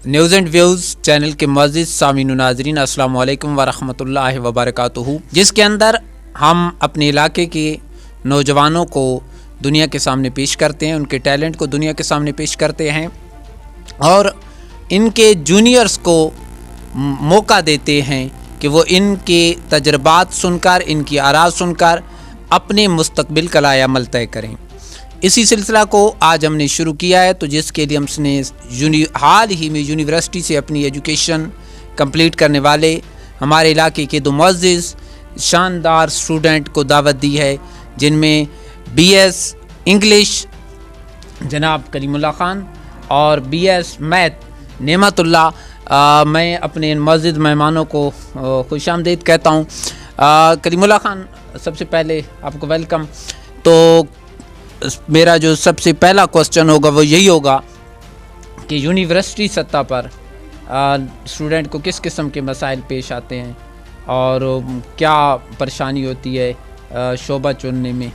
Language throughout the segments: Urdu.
نیوز اینڈ ویوز چینل کے معزز سامعین و ناظرین، السلام علیکم ورحمۃ اللہ وبرکاتہ، جس کے اندر ہم اپنے علاقے کے نوجوانوں کو دنیا کے سامنے پیش کرتے ہیں، ان کے ٹیلنٹ کو دنیا کے سامنے پیش کرتے ہیں اور ان کے جونیئرز کو موقع دیتے ہیں کہ وہ ان کے تجربات سن کر، ان کی آراء سن کر اپنے مستقبل کا لائحہ عمل طے کریں۔ اسی سلسلہ کو آج ہم نے شروع کیا ہے، تو جس کے لیے ہم نے حال ہی میں یونیورسٹی سے اپنی ایجوکیشن کمپلیٹ کرنے والے ہمارے علاقے کے دو معزز شاندار اسٹوڈنٹ کو دعوت دی ہے، جن میں بی ایس انگلش جناب کلیم اللہ خان اور بی ایس میتھ نعمت اللہ۔ میں اپنے ان معزز مہمانوں کو خوش آمدید کہتا ہوں۔ کلیم اللہ خان، سب سے پہلے آپ کو ویلکم۔ تو میرا جو سب سے پہلا کوسچن ہوگا وہ یہی ہوگا کہ یونیورسٹی سطح پر اسٹوڈنٹ کو کس قسم کے مسائل پیش آتے ہیں اور کیا پریشانی ہوتی ہے شعبہ چننے میں؟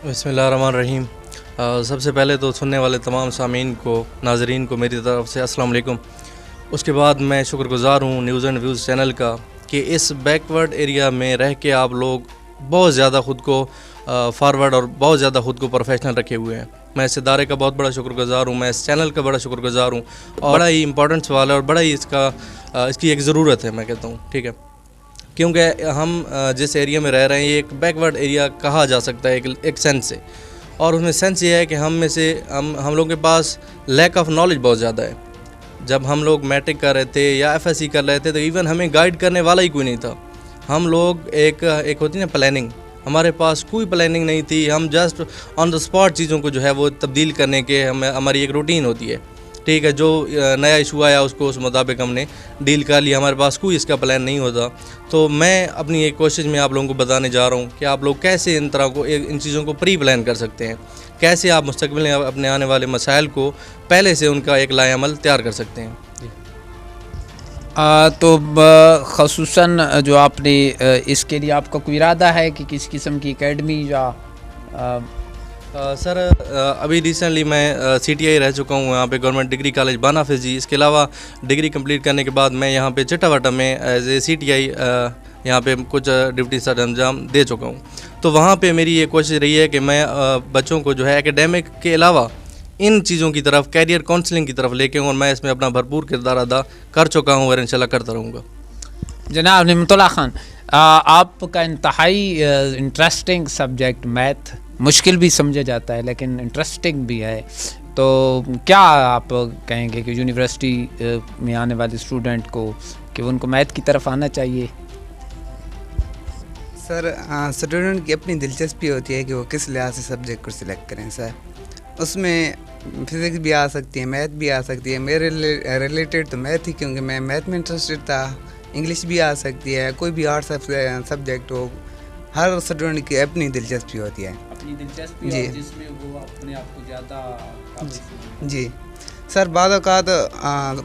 بسم اللہ الرحمن الرحیم۔ سب سے پہلے تو سننے والے تمام سامعین کو، ناظرین کو میری طرف سے السلام علیکم۔ اس کے بعد میں شکر گزار ہوں نیوز اینڈ ویوز چینل کا کہ اس بیکورڈ ایریا میں رہ کے آپ لوگ بہت زیادہ خود کو فارورڈ اور بہت زیادہ خود کو پروفیشنل رکھے ہوئے ہیں۔ میں اس ادارے کا بہت بڑا شکر گزار ہوں، میں اس چینل کا بڑا شکر گزار ہوں، اور بڑا ہی امپورٹنٹ سوال ہے اور بڑا ہی اس کی ایک ضرورت ہے، میں کہتا ہوں، ٹھیک ہے، کیونکہ ہم جس ایریا میں رہ رہے ہیں یہ ایک بیکورڈ ایریا کہا جا سکتا ہے ایک سینس سے، اور اس میں سینس یہ ہے کہ ہم لوگوں کے پاس لیک آف نالج بہت زیادہ ہے۔ جب ہم لوگ میٹرک کر رہے تھے یا ایف ایس سی کر رہے تھے تو ایون ہمیں گائیڈ کرنے والا ہی کوئی نہیں تھا۔ ہم لوگ ایک ہوتی نا پلاننگ، ہمارے پاس کوئی پلاننگ نہیں تھی، ہم جسٹ آن دا اسپاٹ چیزوں کو جو ہے وہ تبدیل کرنے کے ہماری ایک روٹین ہوتی ہے، ٹھیک ہے، جو نیا ایشو آیا اس کو اس مطابق ہم نے ڈیل کر لیا، ہمارے پاس کوئی اس کا پلان نہیں ہوتا۔ تو میں اپنی ایک کوشش میں آپ لوگوں کو بتانے جا رہا ہوں کہ آپ لوگ کیسے ان چیزوں کو پری پلان کر سکتے ہیں، کیسے آپ مستقبل میں اپنے آنے والے مسائل کو پہلے سے ان کا ایک لائحہ عمل تیار کر سکتے ہیں۔ تو خصوصاً جو آپ نے اس کے لیے آپ کا کوئی ارادہ ہے کہ کس قسم کی اکیڈمی یا سر ابھی ریسنٹلی میں سی ٹی آئی رہ چکا ہوں یہاں پہ گورنمنٹ ڈگری کالج بانافذ جی۔ اس کے علاوہ ڈگری کمپلیٹ کرنے کے بعد میں یہاں پہ چٹا واٹا میں as a C T I یہاں پہ کچھ ڈپٹی سر انجام دے چکا ہوں۔ تو وہاں پہ میری یہ کوشش رہی ہے کہ میں بچوں کو جو ہے اکیڈمک کے علاوہ ان چیزوں کی طرف، کیریئر کاؤنسلنگ کی طرف لے کے ہوں، اور میں اس میں اپنا بھرپور کردار ادا کر چکا ہوں اور انشاءاللہ کرتا رہوں گا۔ جناب نعمت اللہ خان، آپ کا انتہائی انٹرسٹنگ سبجیکٹ میتھ، مشکل بھی سمجھا جاتا ہے لیکن انٹرسٹنگ بھی ہے، تو کیا آپ کہیں گے کہ یونیورسٹی میں آنے والے اسٹوڈنٹ کو کہ ان کو میتھ کی طرف آنا چاہیے؟ سر اسٹوڈنٹ کی اپنی دلچسپی ہوتی ہے کہ وہ کس لحاظ سے سبجیکٹ کو سلیکٹ کریں۔ سر اس میں فزکس بھی آ سکتی ہے، میتھ بھی آ سکتی ہے، میرے ریلیٹڈ تو میتھ ہی، کیونکہ میں میتھ میں انٹرسٹڈ تھا۔ انگلش بھی آ سکتی ہے، کوئی بھی آرٹس سبجیکٹ ہو، ہر اسٹوڈنٹ کی اپنی دلچسپی ہوتی ہے، اپنی دلچسپی جی، جس میں وہ اپنے آپ کو زیادہ جی سر۔ بعض اوقات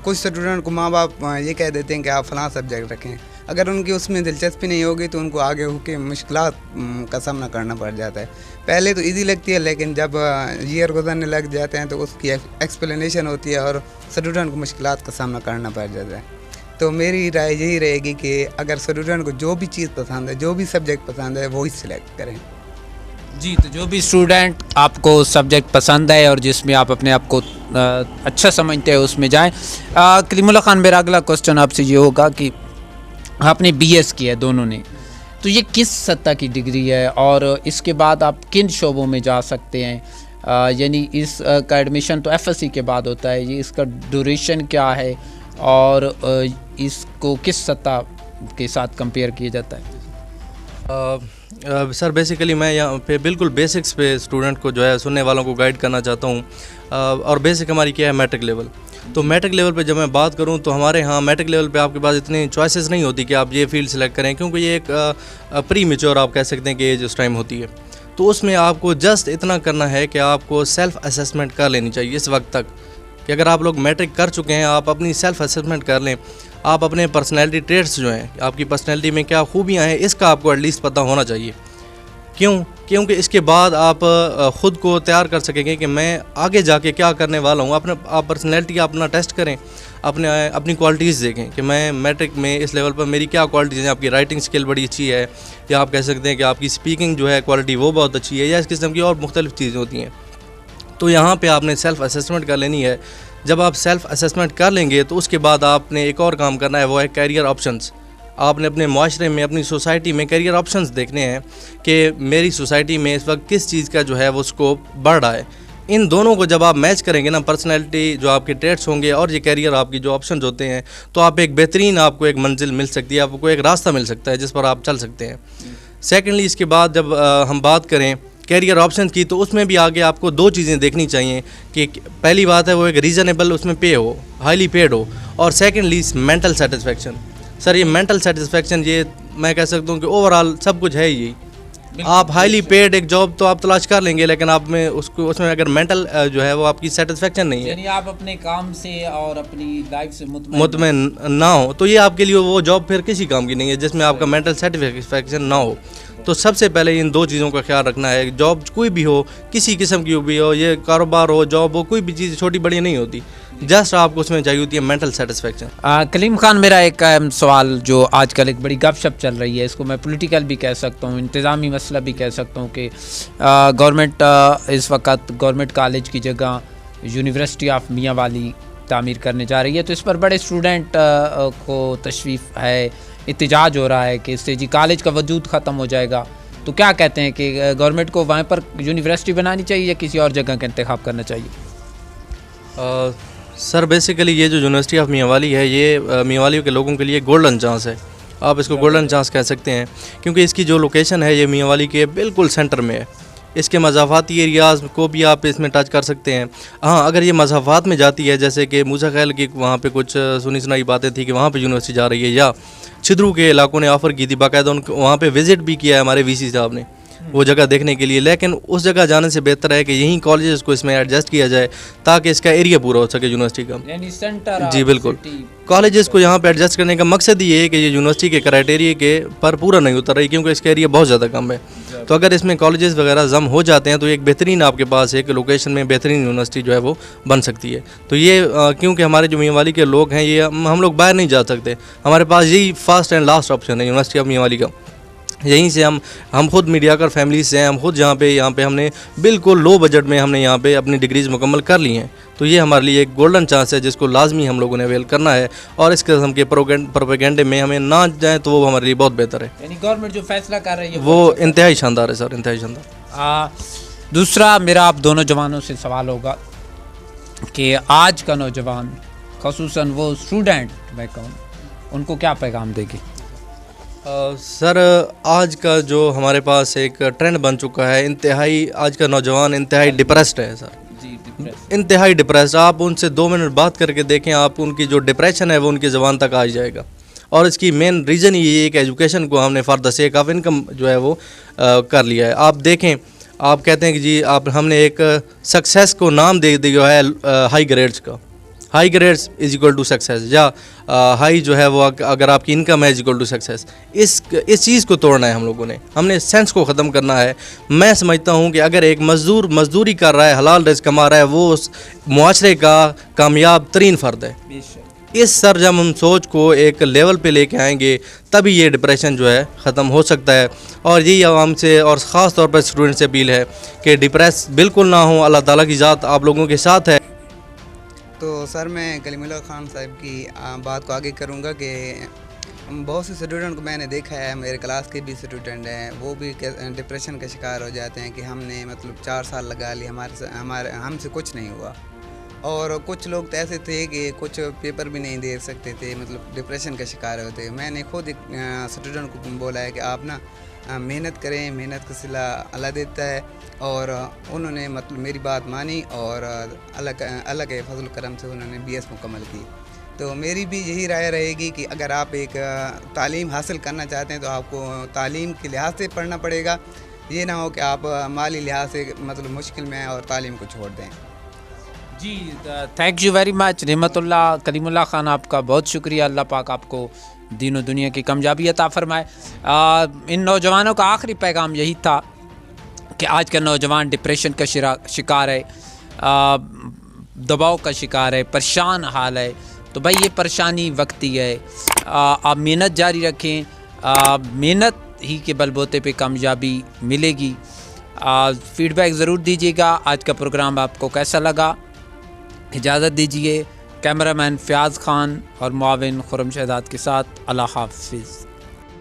کچھ اسٹوڈنٹ کو ماں باپ یہ کہہ دیتے ہیں کہ آپ فلاں سبجیکٹ رکھیں، اگر ان کی اس میں دلچسپی نہیں ہوگی تو ان کو آگے ہو کے مشکلات کا سامنا کرنا پڑ جاتا ہے۔ پہلے تو ایزی لگتی ہے لیکن جب ایئر گزرنے لگ جاتے ہیں تو اس کی ایکسپلینیشن ہوتی ہے اور اسٹوڈنٹ کو مشکلات کا سامنا کرنا پڑ جاتا ہے۔ تو میری رائے یہی رہے گی کہ اگر اسٹوڈنٹ کو جو بھی چیز پسند ہے، جو بھی سبجیکٹ پسند ہے، وہی سلیکٹ کریں۔ جی، تو جو بھی اسٹوڈنٹ آپ کو سبجیکٹ پسند ہے اور جس میں آپ اپنے آپ کو اچھا سمجھتے ہیں اس میں جائیں۔ کلیم اللہ خان، میرا اگلا کوسچن آپ سے یہ ہوگا کہ آپ نے بی ایس کیا ہے دونوں نے، تو یہ کس سطح کی ڈگری ہے اور اس کے بعد آپ کن شعبوں میں جا سکتے ہیں؟ یعنی اس کا ایڈمیشن تو ایف ایس سی کے بعد ہوتا ہے، یہ اس کا ڈیوریشن کیا ہے اور اس کو کس سطح کے ساتھ کمپیئر کیا جاتا ہے؟ سر بیسیکلی میں یہاں پہ بالکل بیسکس پہ اسٹوڈنٹ کو جو ہے سننے والوں کو گائیڈ کرنا چاہتا ہوں، اور بیسک ہماری کیا ہے میٹرک لیول۔ تو میٹرک لیول پہ جب میں بات کروں تو ہمارے ہاں میٹرک لیول پہ آپ کے پاس اتنی چوائسیز نہیں ہوتی کہ آپ یہ فیلڈ سلیکٹ کریں، کیونکہ یہ ایک پری میچور آپ کہہ سکتے ہیں کہ ایج اس ٹائم ہوتی ہے۔ تو اس میں آپ کو جسٹ اتنا کرنا ہے کہ آپ کو سیلف اسیسمنٹ کر لینی چاہیے اس وقت تک، کہ اگر آپ لوگ میٹرک کر چکے ہیں آپ اپنی سیلف اسیسمنٹ کر لیں، آپ اپنے پرسنالٹی ٹریٹس جو ہیں، آپ کی پرسنالٹی میں کیا خوبیاں ہیں، اس کا آپ کو ایٹ لیسٹ پتہ ہونا چاہیے۔ کیوں؟ کیونکہ اس کے بعد آپ خود کو تیار کر سکیں گے کہ میں آگے جا کے کیا کرنے والا ہوں. آپ پرسنالٹی اپنا ٹیسٹ کریں, اپنی کوالٹیز دیکھیں کہ میں میٹرک میں اس لیول پر میری کیا کوالٹیز ہیں. آپ کی رائٹنگ سکل بڑی اچھی ہے, یا آپ کہہ سکتے ہیں کہ آپ کی اسپیکنگ جو ہے کوالٹی وہ بہت اچھی ہے, یا اس قسم کی اور مختلف چیزیں ہوتی ہیں. تو یہاں پہ آپ نے سیلف اسیسمنٹ کر لینی ہے. جب آپ سیلف اسیسمنٹ کر لیں گے تو اس کے بعد آپ نے ایک اور کام کرنا ہے, وہ ہے کیریئر آپشنز. آپ نے اپنے معاشرے میں, اپنی سوسائٹی میں کیریئر آپشنز دیکھنے ہیں کہ میری سوسائٹی میں اس وقت کس چیز کا جو ہے وہ اسکوپ بڑھ رہا ہے. ان دونوں کو جب آپ میچ کریں گے نا, پرسنالٹی جو آپ کے ٹریٹس ہوں گے اور یہ کیریئر آپ کی جو آپشنز ہوتے ہیں, تو آپ ایک بہترین, آپ کو ایک منزل مل سکتی ہے, آپ کو ایک راستہ مل سکتا ہے جس پر آپ چل سکتے ہیں. سیکنڈلی اس کے بعد جب ہم بات کریں کیریئر آپشن کی, تو اس میں بھی آگے آپ کو دو چیزیں دیکھنی چاہیے کہ پہلی بات ہے وہ ایک ریزنیبل اس میں پے ہو, ہائیلی پیڈ ہو, اور سیکنڈلی مینٹل سیٹسفیکشن. سر یہ مینٹل سیٹسفیکشن, یہ میں کہہ سکتا ہوں کہ اوور آل سب کچھ ہے یہی. آپ ہائیلی پیڈ ایک جاب تو آپ تلاش کر لیں گے, لیکن آپ میں اس میں اگر مینٹل جو ہے وہ آپ کی سیٹسفیکشن نہیں ہے, یعنی آپ اپنے کام سے اور اپنی لائف سے مطمئن نہ ہو, تو یہ آپ کے لیے وہ جاب پھر کسی کام کی نہیں ہے جس میں آپ کا مینٹل سیٹسفیکشن نہ ہو. تو سب سے پہلے ان دو چیزوں کا خیال رکھنا ہے. جاب کوئی بھی ہو, کسی قسم کی بھی ہو, یہ کاروبار ہو, جاب ہو, کوئی بھی چیز چھوٹی بڑی نہیں ہوتی, جسٹ آپ کو اس میں چاہیے ہوتی ہے مینٹل سیٹسفیکشن. کلیم خان, میرا ایک اہم سوال جو آج کل ایک بڑی گپ شپ چل رہی ہے, اس کو میں پولیٹیکل بھی کہہ سکتا ہوں, انتظامی مسئلہ بھی کہہ سکتا ہوں, کہ گورنمنٹ اس وقت گورنمنٹ کالج کی جگہ یونیورسٹی آف میاں والی تعمیر کرنے جا رہی ہے. تو اس پر بڑے اسٹوڈنٹ کو تشویف ہے, احتجاج ہو رہا ہے کہ اس سے جی کالج کا وجود ختم ہو جائے گا. تو کیا کہتے ہیں کہ گورنمنٹ کو وہاں پر یونیورسٹی بنانی چاہیے یا کسی اور جگہ کا انتخاب کرنا چاہیے؟ سر بیسیکلی یہ جو یونیورسٹی آف میاں والی ہے, یہ میاں والی کے لوگوں کے لیے گولڈن چانس ہے. آپ اس کو گولڈن چانس کہہ سکتے ہیں, کیونکہ اس کی جو لوکیشن ہے یہ میاں والی کے بالکل سینٹر میں ہے. اس کے مضافاتی ایریاز کو بھی آپ اس میں ٹچ کر سکتے ہیں. ہاں, اگر یہ مضافات میں جاتی ہے, جیسے کہ موسیٰ خیل کی وہاں پہ کچھ سنی سنائی باتیں تھی کہ وہاں پہ یونیورسٹی جا رہی ہے, یا چھدرو کے علاقوں نے آفر کی تھی, باقاعدہ ان کو وہاں پہ وزٹ بھی کیا ہے ہمارے وی سی صاحب نے وہ جگہ دیکھنے کے لیے. لیکن اس جگہ جانے سے بہتر ہے کہ یہیں کالجز کو اس میں ایڈجسٹ کیا جائے تاکہ اس کا ایریا پورا ہو سکے یونیورسٹی کا. یعنی سینٹر, جی بالکل, کالجز کو یہاں پہ ایڈجسٹ کرنے کا مقصد یہ ہے کہ یہ یونیورسٹی کے کرائٹیریا کے پر پورا نہیں اتر رہی, کیونکہ اس کا ایریا بہت زیادہ کم ہے. تو اگر اس میں کالجز وغیرہ ضم ہو جاتے ہیں تو ایک بہترین آپ کے پاس ایک لوکیشن میں بہترین یونیورسٹی جو ہے وہ بن سکتی ہے. تو یہ کیونکہ ہمارے جو میاں والی کے لوگ ہیں, یہ ہم لوگ باہر نہیں جا سکتے, ہمارے پاس یہی فرسٹ اینڈ لاسٹ آپشن ہے یونیورسٹی آف میاں والی کا. یہیں سے ہم خود میڈیاکر فیملیز سے ہیں, ہم خود یہاں پہ ہم نے بالکل لو بجٹ میں ہم نے یہاں پہ اپنی ڈگریز مکمل کر لی ہیں. تو یہ ہمارے لیے ایک گولڈن چانس ہے جس کو لازمی ہم لوگوں نے اویل کرنا ہے, اور اس قسم کے پروپیگنڈے میں ہمیں نہ جائیں تو وہ ہمارے لیے بہت بہتر ہے. یعنی گورنمنٹ جو فیصلہ کر رہی ہے وہ انتہائی شاندار ہے سر, انتہائی شاندار. دوسرا میرا آپ دونوں جوانوں سے سوال ہوگا کہ آج کا نوجوان, خصوصاً وہ اسٹوڈنٹ میں کہوں, ان کو کیا پیغام دے گی؟ سر آج کا جو ہمارے پاس ایک ٹرینڈ بن چکا ہے, انتہائی آج کا نوجوان انتہائی ڈپریسڈ ہے سر. جی, انتہائی ڈپریسڈ. آپ ان سے 2 منٹ بات کر کے دیکھیں, آپ ان کی جو ڈپریشن ہے وہ ان کی زبان تک آ جائے گا. اور اس کی مین ریزن یہ ہے کہ ایجوکیشن کو ہم نے for the sake of income جو ہے وہ کر لیا ہے. آپ دیکھیں, آپ کہتے ہیں کہ جی ہم نے ایک سکسیس کو نام دے دیا ہے ہائی گریڈس کا. High grades is equal to success, یا ہائی جو ہے وہ اگر آپ کی انکم ہے از اکول ٹو سکسیس. اس چیز کو توڑنا ہے ہم لوگوں نے, ہم نے سینس کو ختم کرنا ہے. میں سمجھتا ہوں کہ اگر ایک مزدور مزدوری کر رہا ہے, حلال رزق کما رہا ہے, وہ اس معاشرے کا کامیاب ترین فرد ہے. اس سر جب ہم سوچ کو ایک لیول پہ لے کے آئیں گے تبھی یہ ڈپریشن جو ہے ختم ہو سکتا ہے. اور یہی عوام سے اور خاص طور پر اسٹوڈنٹ سے اپیل ہے کہ ڈپریس بالکل نہ ہوں, اللہ تعالیٰ کی ذات آپ لوگوں کے ساتھ ہے. تو سر میں کلیم اللہ خان صاحب کی بات کو آگے کروں گا کہ بہت سے اسٹوڈنٹ کو میں نے دیکھا ہے, میرے کلاس کے بھی اسٹوڈنٹ ہیں, وہ بھی ڈپریشن کا شکار ہو جاتے ہیں کہ ہم نے 4 سال لگا لی, ہم سے کچھ نہیں ہوا. اور کچھ لوگ تو ایسے تھے کہ کچھ پیپر بھی نہیں دے سکتے تھے, ڈپریشن کا شکار ہوتے. میں نے خود ایک اسٹوڈنٹ کو بولا ہے کہ آپ نا محنت کریں, محنت کا صلہ اللہ دیتا ہے. اور انہوں نے میری بات مانی اور اللہ کے فضل و کرم سے انہوں نے BS مکمل کی. تو میری بھی یہی رائے رہے گی کہ اگر آپ ایک تعلیم حاصل کرنا چاہتے ہیں تو آپ کو تعلیم کے لحاظ سے پڑھنا پڑے گا. یہ نہ ہو کہ آپ مالی لحاظ سے مشکل میں اور تعلیم کو چھوڑ دیں. جی, تھینک یو ویری مچ رحمت اللہ کلیم اللہ خان, آپ کا بہت شکریہ. اللہ پاک آپ کو دین و دنیا کی کامیابی عطا فرمائے. ان نوجوانوں کا آخری پیغام یہی تھا کہ آج کا نوجوان ڈپریشن کا شکار ہے، دباؤ کا شکار ہے، پریشان حال ہے. تو بھائی یہ پریشانی وقتی ہے، آپ محنت جاری رکھیں، محنت ہی کے بل بوتے پہ کامیابی ملے گی. فیڈ بیک ضرور دیجیے گا. آج کا پروگرام آپ کو کیسا لگا؟ اجازت دیجیے. کیمرہ مین فیاض خان اور معاون خرم شہزاد کے ساتھ اللہ حافظ.